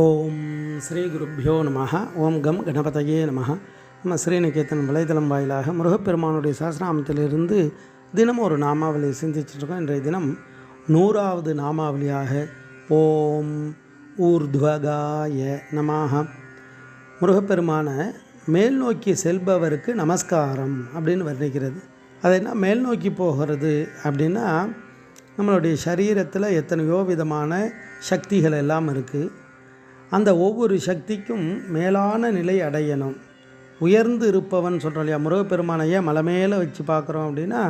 ஓம் ஸ்ரீ குருப்பியோ நமஹ. ஓம் கம் கணபதையே நமஹ. நம்ம ஸ்ரீநிகேதன் வலைதளம் வாயிலாக முருகப்பெருமானுடைய சஹஸ்ரநாமத்திலிருந்து தினம் ஒரு நாமாவளியை சிந்திச்சிட்ருக்கோம். இன்றைய தினம் 100வது நாமாவளியாக ஓம் ஊர்த்வகாய நமஹ. முருகப்பெருமான மேல் நோக்கி செல்பவருக்கு நமஸ்காரம் அப்படின்னு வர்ணிக்கிறது. அது என்ன மேல் நோக்கி போகிறது அப்படின்னா, நம்மளுடைய சரீரத்தில் எத்தனையோ விதமான சக்திகள் எல்லாம் இருக்குது. அந்த ஒவ்வொரு சக்திக்கும் மேலான நிலை அடையணும். உயர்ந்து இருப்பவன் சொல்கிறோம் இல்லையா, முருகப்பெருமானையே மலை மேலே வச்சு பார்க்குறோம் அப்படின்னா,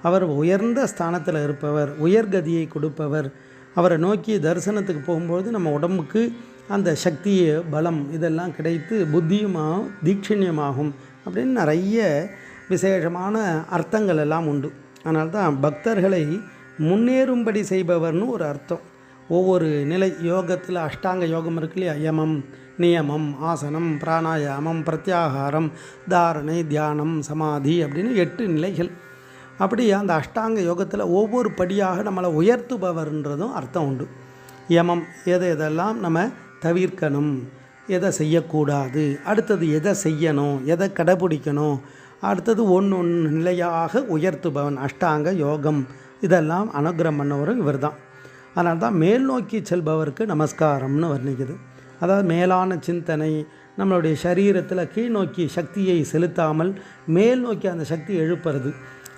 அவர் உயர்ந்த ஸ்தானத்தில் இருப்பவர், உயர்கதியை கொடுப்பவர். அவரை நோக்கி தரிசனத்துக்கு போகும்போது நம்ம உடம்புக்கு அந்த சக்தி, பலம் இதெல்லாம் கிடைத்து புத்தியுமாகும், தீட்சண்யமாகும் அப்படின்னு நிறைய விசேஷமான அர்த்தங்கள் எல்லாம் உண்டு. அதனால தான் பக்தர்களை முன்னேறும்படி செய்பவர்னு ஒரு அர்த்தம். ஒவ்வொரு நிலை யோகத்தில் அஷ்டாங்க யோகம் இருக்கு இல்லையா, யமம், நியமம், ஆசனம், பிராணாயாமம், பிரத்யாகாரம், தாரணை, தியானம், சமாதி அப்படின்னு 8 நிலைகள். அப்படி அந்த அஷ்டாங்க யோகத்தில் ஒவ்வொரு படியாக நம்மளை உயர்த்துபவர்ன்றதும் அர்த்தம் உண்டு. யமம் எதெல்லாம் நம்ம தவிர்க்கணும், எதை செய்யக்கூடாது, அடுத்தது எதை செய்யணும், எதை கடைப்பிடிக்கணும், அடுத்தது ஒன்று நிலையாக உயர்த்துபவன் அஷ்டாங்க யோகம். இதெல்லாம் அனுகிரகம் பண்ணவரும் இவர் தான். அதனால தான் மேல் நோக்கி செல்பவருக்கு நமஸ்காரம்னு வர்ணிக்குது. அதாவது மேலான சிந்தனை, நம்மளுடைய சரீரத்தில் கீழ் நோக்கி சக்தியை செலுத்தாமல் மேல் நோக்கி அந்த சக்தி எழுப்புறது,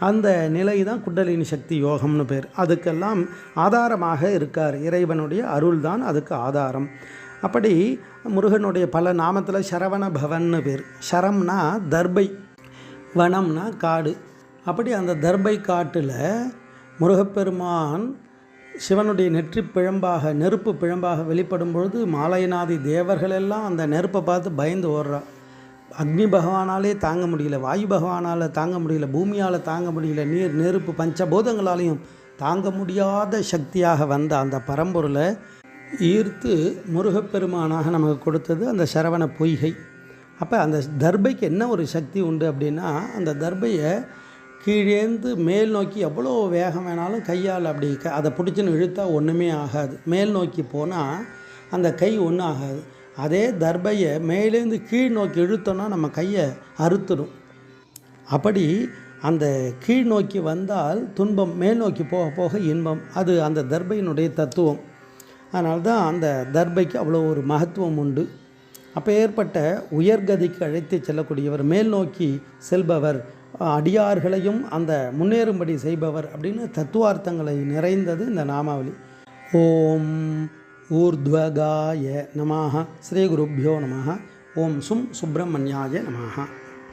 அந்த நிலை தான் குண்டலினி சக்தி யோகம்னு பேர். அதுக்கெல்லாம் ஆதாரமாக இருக்கார். இறைவனுடைய அருள் தான் அதுக்கு ஆதாரம். அப்படி முருகனுடைய பல நாமத்தில் சரவண பவன்னு பேர். சரம்னா தர்பை, வனம்னா காடு. அப்படி அந்த தர்பை காட்டில் முருகப்பெருமான் சிவனுடைய நெற்றி பிழம்பாக, நெருப்பு பிழம்பாக வெளிப்படும் பொழுது மாலையநாதி தேவர்களெல்லாம் அந்த நெருப்பை பார்த்து பயந்து ஓடுறா. அக்னி பகவானாலே தாங்க முடியல, வாயு பகவானால் தாங்க முடியல, பூமியால் தாங்க முடியல, நீர், நெருப்பு, பஞ்சபூதங்களாலையும் தாங்க முடியாத சக்தியாக வந்த அந்த பரம்பொருளை ஈர்த்து முருகப்பெருமானாக நமக்கு கொடுத்தது அந்த சரவண பொய்கை. அப்போ அந்த தர்பைக்கு என்ன ஒரு சக்தி உண்டு அப்படின்னா, அந்த தர்பையை கீழேந்து மேல் நோக்கி எவ்வளோ வேகம் வேணாலும் கையால் அப்படி அதை பிடிச்சின்னு இழுத்தா ஒன்றுமே ஆகாது. மேல் நோக்கி போனால் அந்த கை ஒன்றும் ஆகாது. அதே தர்பையை மேலேருந்து கீழ் நோக்கி இழுத்தோன்னா நம்ம கையை அறுத்துடும். அப்படி அந்த கீழ் நோக்கி வந்தால் துன்பம், மேல் நோக்கி போக போக இன்பம். அது அந்த தர்பையினுடைய தத்துவம். அதனால தான் அந்த தர்பைக்கு அவ்வளோ ஒரு மகத்துவம் உண்டு. அப்போ ஏற்பட்ட உயர்கதிக்கு அழைத்து செல்லக்கூடியவர், மேல் நோக்கி செல்பவர், அடியார்களையும் அந்த முன்னேறும்படி செய்பவர் அப்படின்னு தத்துவார்த்தங்களை நிறைந்தது இந்த நாமாவளி. ஓம் ஊர்த்வகாய நமஹ. ஸ்ரீ குருப்பியோ நமஹ. ஓம் சும் சுப்பிரமணியாய நமஹ.